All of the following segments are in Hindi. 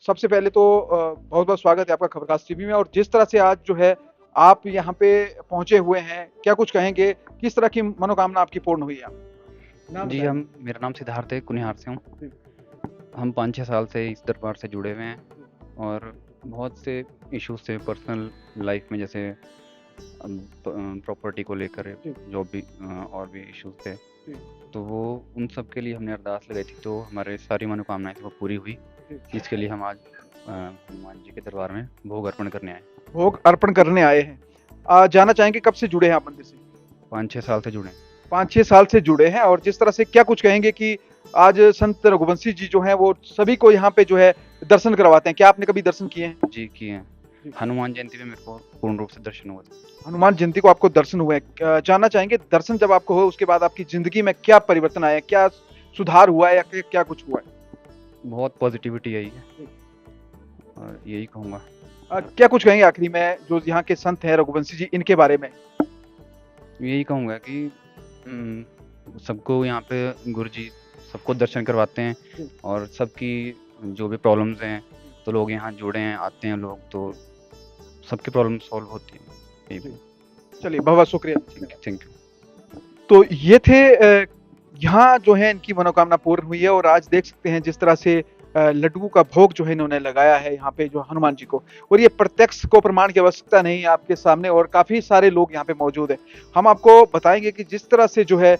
सबसे पहले तो बहुत-बहुत स्वागत है आपका खबरकास्ट टीवी में। और जिस तरह से आज जो है आप यहाँ पे पहुँचे हुए हैं, क्या कुछ कहेंगे? किस तरह की मनोकामना आपकी पूर्ण हुई है? नाम जी, बताएँ? हम मेरा नाम सिद्धार्थ है, कुनिहार से हूँ। जी, हम 5-6 साल से इस दरबार से जुड़े हुए हैं और बहुत से इश्यूज़ थे पर्सनल लाइफ़ में, जैसे प्रॉपर्टी को लेकर जी, जो भी और भी इश्यूज़ थे। जी, तो वो उन सब के लिए हमने अरदास लगाई थी, तो हमारी सारी मनोकामनाएँ थी वो पूरी हुई, जी। जिसके लिए हम आज हनुमान जी के दरबार में भोग अर्पण करने आए। भोग अर्पण करने आए हैं। जानना चाहेंगे कब से जुड़े हैं आप मंदिर से? 5-6 साल से जुड़े हैं। 5-6 साल से जुड़े हैं। और जिस तरह से क्या कुछ कहेंगे कि आज संत रघुवंशी जी जो हैं वो सभी को यहाँ पे जो है दर्शन करवाते हैं। क्या आपने कभी दर्शन किए हैं? जी, किए हैं। जी। हनुमान जयंती में मेरे को पूर्ण रूप से दर्शन हुए थे। हनुमान जयंती को आपको दर्शन हुए हैं। जानना चाहेंगे दर्शन जब आपको हुए उसके बाद आपकी ज़िंदगी में क्या परिवर्तन आया? क्या सुधार हुआ है या फिर क्या कुछ हुआ है? बहुत पॉज़िटिविटी आई है जी। और यही कहूँगा। क्या कुछ कहेंगे आखिरी में जो यहाँ के संत हैं रघुवंशी जी इनके बारे में? यही कहूँगा कि सबको यहाँ पे गुरुजी सबको दर्शन करवाते हैं जी, और सबकी जो भी प्रॉब्लम्स हैं, तो लोग यहाँ जुड़े हैं, आते हैं लोग, तो सबकी प्रॉब्लम सॉल्व होती है यहीं जी। पे। चलिए बहुत-बहुत शुक्रिया। Thank you. तो ये थे यहाँ जो है इनकी मनोकामना पूर्ण हुई है। और आज देख सकते हैं जिस तरह से लड्डू का भोग जो है इन्होंने लगाया है यहाँ पे जो हनुमान जी को। और ये प्रत्यक्ष को प्रमाण की आवश्यकता नहीं है आपके सामने, और काफ़ी सारे लोग यहाँ पे मौजूद हैं। हम आपको बताएँगे कि जिस तरह से जो है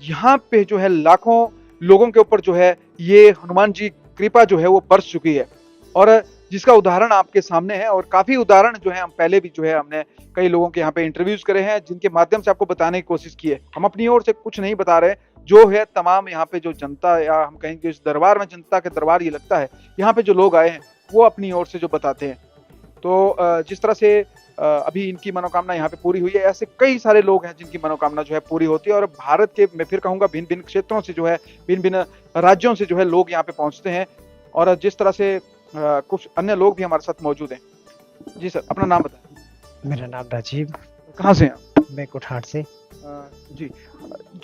यहाँ पे जो है लाखों लोगों के ऊपर जो है ये हनुमान जी कृपा जो है वो बरस चुकी है। और जिसका उदाहरण आपके सामने है। और काफ़ी उदाहरण जो है हम पहले भी जो है हमने कई लोगों के यहाँ पे इंटरव्यूज़ करे हैं, जिनके माध्यम से आपको बताने की कोशिश की है। हम अपनी ओर से कुछ नहीं बता रहे, जो है तमाम यहाँ पे जो जनता, या हम कहेंगे इस दरबार में जनता के दरबार ये लगता है, यहाँ पे जो लोग आए हैं, वो अपनी ओर से जो बताते हैं। तो जिस तरह से अभी इनकी मनोकामना यहाँ पे पूरी हुई है, ऐसे कई सारे लोग हैं जिनकी मनोकामना जो है पूरी होती है। और भारत के, मैं फिर कहूँगा, भिन्न-भिन्न क्षेत्रों से जो है, भिन्न-भिन्न राज्यों से जो है लोग यहाँ पे पहुँचते हैं। और जिस तरह से कुछ अन्य लोग भी हमारे साथ मौजूद हैं। जी सर, अपना नाम बताएँ? मेरा नाम राजीव, कहाँ से हैं आप? मैं कुठार से। जी।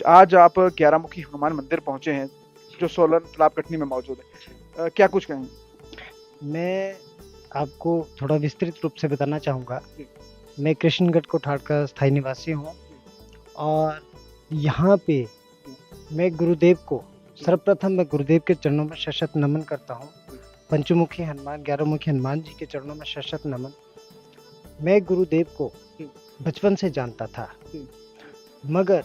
आज आप ग्यारहमुखी हनुमान मंदिर पहुँचे हैं, जो सोलन तालाब कटनी में मौजूद है। क्या कुछ कहेंगे? मैं आपको थोड़ा विस्तृत रूप से बताना चाहूँगा। जी। मैं कृष्णगढ़ कुठार का स्थायी निवासी हूँ और यहाँ पे मैं गुरुदेव को सर्वप्रथम मैं गुरुदेव के चरणों में शत-शत नमन करता हूँ। पंचमुखी हनुमान, 11 मुखी हनुमान जी के चरणों में शत-शत नमन। मैं गुरुदेव को जी। बचपन से जानता था, जी। मगर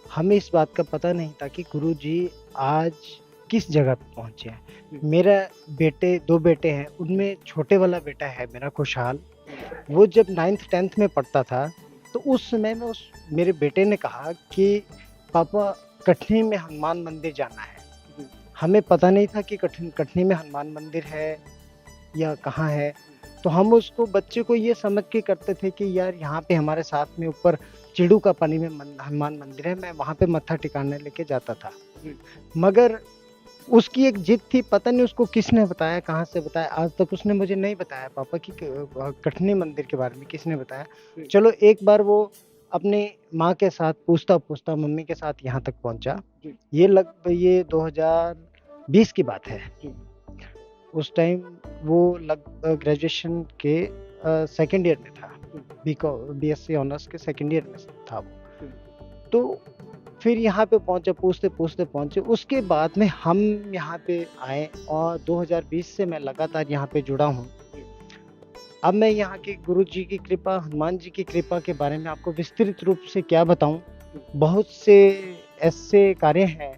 हमें इस बात का पता नहीं था कि गुरुजी आज किस जगह पे पहुँचे हैं। जी। मेरा 2 बेटे हैं, उनमें छोटे वाला बेटा है मेरा खुशहाल, वो जब 9th-10th में पढ़ता था, तो उस समय में उस मेरे बेटे ने कहा कि पापा कटनी में हनुमान मंदिर जाना है। जी। हमें पता नहीं था कि कटनी में हनुमान मंदिर है या कहाँ है। तो हम उसको बच्चे को ये समझ के करते थे कि यार यहाँ पे हमारे साथ में ऊपर चिड़ू का पानी में हनुमान मंदिर है, मैं वहाँ पे मत्था टिकाने लेके जाता था। जी। मगर उसकी एक जिद थी, पता नहीं उसको किसने बताया, कहाँ से बताया, आज तक उसने मुझे नहीं बताया पापा कि कटनी मंदिर के बारे में किसने बताया। जी। चलो एक बार वो अपनी माँ के साथ पूछता-पूछता मम्मी के साथ यहाँ तक पहुँचा। जी। ये 2020 की बात है। जी। उस टाइम वो ग्रेजुएशन के सेकंड ईयर में था। बीएससी ऑनर्स के सेकंड ईयर में था वो। तो फिर यहाँ पे पहुँचे, पूछते-पूछते पहुँचे। उसके बाद में हम यहाँ पे आए और 2020 से मैं लगातार यहाँ पे जुड़ा हूँ। अब मैं यहाँ के गुरुजी की कृपा, हनुमान जी की कृपा के बारे में आपको विस्तृत रूप से क्या बताऊँ। बहुत से ऐसे कार्य हैं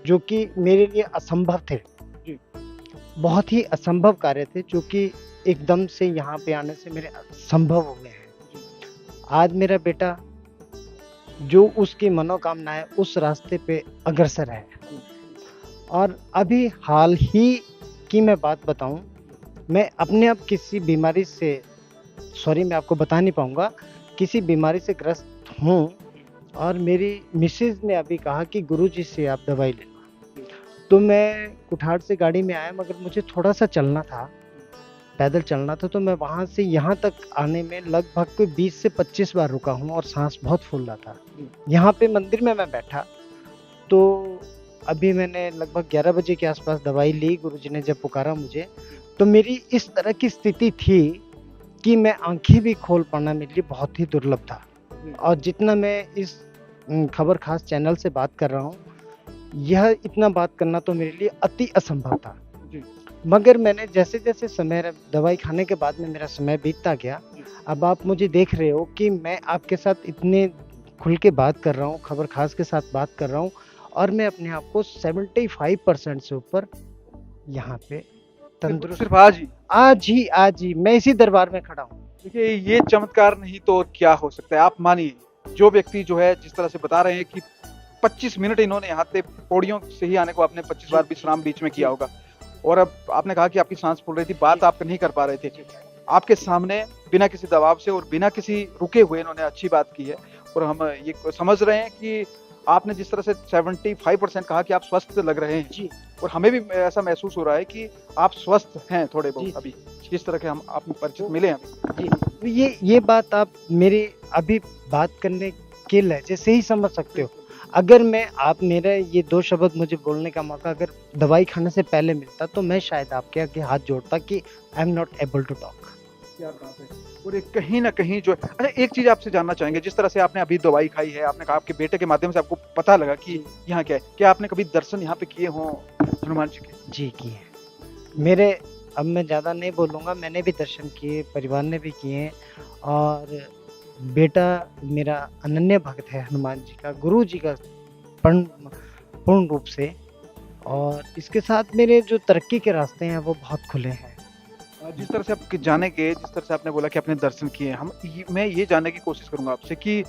जो कि मेरे लिए असंभव थे। जी। बहुत ही असंभव कार्य थे जो कि एकदम से यहाँ पे आने से मेरे संभव हो गए हैं। आज मेरा बेटा जो उसकी मनोकामना है उस रास्ते पे अग्रसर है। और अभी हाल ही की मैं बात बताऊं, मैं अपने आप किसी बीमारी से मैं आपको बता नहीं पाऊंगा, किसी बीमारी से ग्रस्त हूं और मेरी मिसेज ने अभी कहा कि गुरुजी से आप दवाई ले लो। तो मैं कुठार से गाड़ी में आया, मगर मुझे थोड़ा सा चलना था, पैदल चलना था। तो मैं वहाँ से यहाँ तक आने में लगभग कोई 20 से 25 बार रुका हूँ और सांस बहुत फूल रहा था। यहाँ पे मंदिर में मैं बैठा तो अभी मैंने लगभग 11 बजे के आसपास दवाई ली, गुरुजी ने जब पुकारा मुझे, तो मेरी इस तरह की स्थिति थी कि मैं आँखें भी खोल पाना मेरे लिए बहुत ही दुर्लभ था। और जितना मैं इस खबर खास चैनल से बात कर रहा हूँ, यह इतना बात करना तो मेरे लिए अति असंभव था। जी। मगर मैंने जैसे-जैसे समय दवाई खाने के बाद में मेरा समय बीतता गया, अब आप मुझे देख रहे हो कि मैं आपके साथ इतने खुल के बात कर रहा हूँ, खबर खास के साथ बात कर रहा हूँ और मैं अपने आप को 75% से ऊपर यहाँ पे तंदुरुस्त सिर्फ आज ही? आज ही मैं इसी दरबार में खड़ा हूँ। देखिए, ये चमत्कार नहीं तो और क्या हो सकता है। आप मानिए, जो व्यक्ति जो है जिस तरह से बता रहे हैं कि 25 मिनट इन्होंने यहाँ पे पौड़ियों से ही आने को आपने 25 बार विश्राम बीच में किया होगा और अब आपने कहा कि आपकी सांस फूल रही थी, बात आप नहीं कर पा रहे थे। आपके सामने बिना किसी दबाव से और बिना किसी रुके हुए इन्होंने अच्छी बात की है और हम ये समझ रहे हैं कि आपने जिस तरह से 75% कहा कि आप स्वस्थ लग रहे हैं जी। और हमें भी ऐसा महसूस हो रहा है कि आप स्वस्थ हैं थोड़े जी, बहुत जी। अभी, जिस तरह के हम आप परिचित मिले हैं अभी। जी, तो ये बात आप मेरी अभी बात करने के लहजे से ही समझ सकते हो। अगर मैं आप मेरा ये 2 शब्द मुझे बोलने का मौका अगर दवाई खाने से पहले मिलता, तो मैं शायद आपके आगे हाथ जोड़ता कि I am not able to talk. क्या बात है। और ये कहीं न कहीं जो अच्छा, एक चीज़ आपसे जानना चाहेंगे, जिस तरह से आपने अभी दवाई खाई है, आपने कहा आपके बेटे के माध्यम से आपको पता लगा कि यहाँ क्या है। क्या आपने कभी दर्शन यहाँ पे किए हों हनुमान जी के? जी, किए हैं। मेरे अब मैं ज़्यादा नहीं बोलूँगा, मैंने भी दर्शन किए, परिवार ने भी किए हैं और बेटा मेरा अनन्य भक्त है हनुमान जी का, गुरु जी का पूर्ण पूर्ण रूप से और इसके साथ मेरे जो तरक्की के रास्ते हैं, वो बहुत खुले हैं। जिस तरह से आप जानेंगे, जिस तरह से आपने बोला कि आपने दर्शन किए हैं, मैं ये जानने की कोशिश करूँगा आपसे कि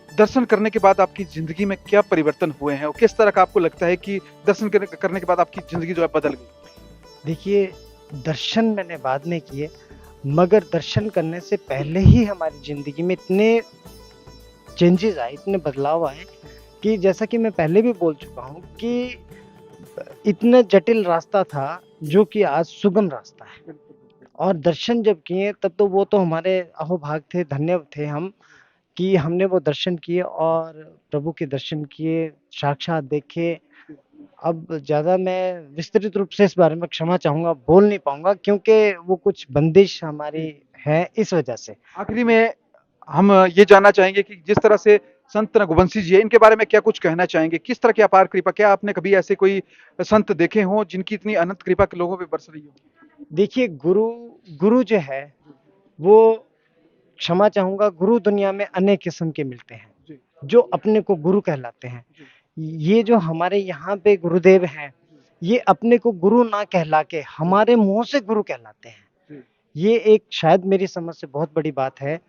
दर्शन करने के बाद आपकी ज़िंदगी में क्या परिवर्तन हुए हैं और किस तरह का आपको लगता है कि दर्शन करने के बाद आपकी ज़िंदगी जो है बदल गई? देखिए, दर्शन मैंने बाद में किए, मगर दर्शन करने से पहले ही हमारी ज़िंदगी में इतने चेंजेज़ आए, इतने बदलाव आए कि जैसा कि मैं पहले भी बोल चुका हूँ कि इतना जटिल रास्ता था, जो कि आज सुगम रास्ता है। और दर्शन जब किए तब तो वो तो हमारे अहोभाग थे, धन्य थे हम कि हमने वो दर्शन किए और प्रभु के दर्शन किए, साक्षात देखे। अब ज़्यादा मैं विस्तृत रूप से इस बारे में क्षमा चाहूँगा, बोल नहीं पाऊँगा क्योंकि वो कुछ बंदिश हमारी है इस वजह से। आखिरी में हम ये जानना चाहेंगे कि जिस तरह से संत रघुवंशी जी हैं, इनके बारे में क्या कुछ कहना चाहेंगे? किस तरह की अपार कृपा, क्या आपने कभी ऐसे कोई संत देखे हों जिनकी इतनी अनंत कृपा के लोगों पे बरस रही हो? देखिए गुरु जो है, वो क्षमा चाहूँगा गुरु दुनिया में अनेक किस्म के मिलते हैं, जी, जो अपने को गुरु कहलाते हैं। ये जो हमारे यहाँ पे गुरुदेव हैं, ये अपने को गुरु ना कहला के हमारे मुँह से गुरु कहलाते हैं। जी, ये एक शायद मेरी समझ से बहुत बड़ी बात है,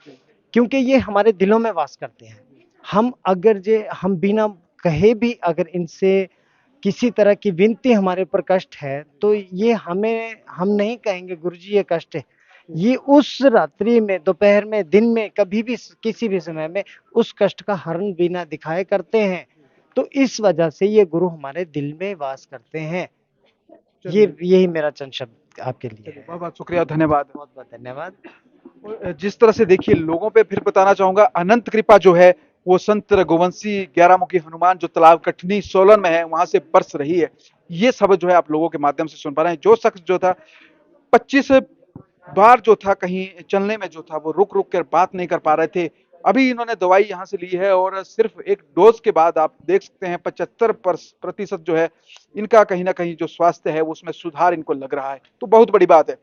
क्योंकि ये हमारे दिलों में वास करते हैं। हम बिना कहे भी अगर इनसे किसी तरह की विनती हमारे ऊपर कष्ट है, तो ये हम नहीं कहेंगे गुरुजी ये कष्ट है। ये उस रात्रि में, दोपहर में, दिन में, कभी भी किसी भी समय में उस कष्ट का हरण बिना दिखाए करते हैं। तो इस वजह से ये गुरु हमारे दिल में वास करते हैं। यही मेरा चंद शब्द आपके लिए है। बहुत-बहुत शुक्रिया, धन्यवाद। बहुत-बहुत धन्यवाद। और जिस तरह से देखिए लोगों पे फिर बताना चाहूँगा, अनंत कृपा जो है वो संत रघुवंशी 11 मुखी हनुमान जो तालाब कटनी सोलन में है, वहाँ से बरस रही है। ये सब जो है आप लोगों के माध्यम से सुन पा रहे हैं। जो शख्स जो था 25 बार जो था कहीं चलने में जो था वो रुक-रुक कर बात नहीं कर पा रहे थे। अभी इन्होंने दवाई यहाँ से ली है और सिर्फ़ एक डोज़ के बाद आप देख सकते हैं 75% जो है इनका कहीं न कहीं जो स्वास्थ्य है उसमें सुधार इनको लग रहा है। तो बहुत बड़ी बात है।